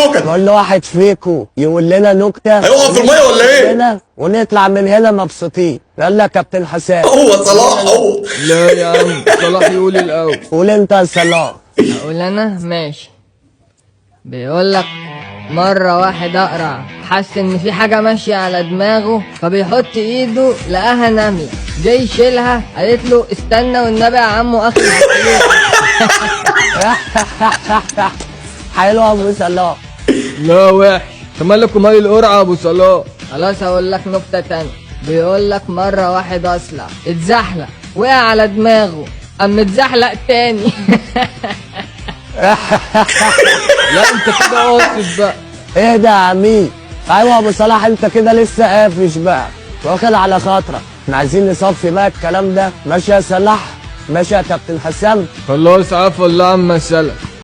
نكت. كل واحد فيكم يقول لنا نكته هيقع في الميه ولا ايه؟ ونطلع من هنا مبسوطين. يلا يا كابتن حسام. هو صلاح هو. لا يا عم، صلاح يقول الاول. قول انت يا صلاح. اقول انا ماشي. بيقول لك مرة واحد اقرع حس ان في حاجة ماشية على دماغه، فبيحط ايده لقاها نملة، جاي يشيلها قالت له استنى والنبي يا عمو اخد الفلوس. حلو يا ابو صلاح. لا وحش، انت مالك ومال القرعه يا ابو صلاح؟ خلاص اقول لك نكتة تانية. بيقول لك مرة واحد اصلع اتزحلق وقع على دماغه، قام اتزحلق تاني. لا انت كده قاصد بقى. ايه ده يا عمي؟ ايوه يا ابو صلاح، انت كده لسه قافش بقى، واخد على خاطرك. احنا عايزين نصفي بقى الكلام ده. ماشي يا صلاح؟ ماشي يا كابتن حسام؟ خلاص عفوا الله عما سلف.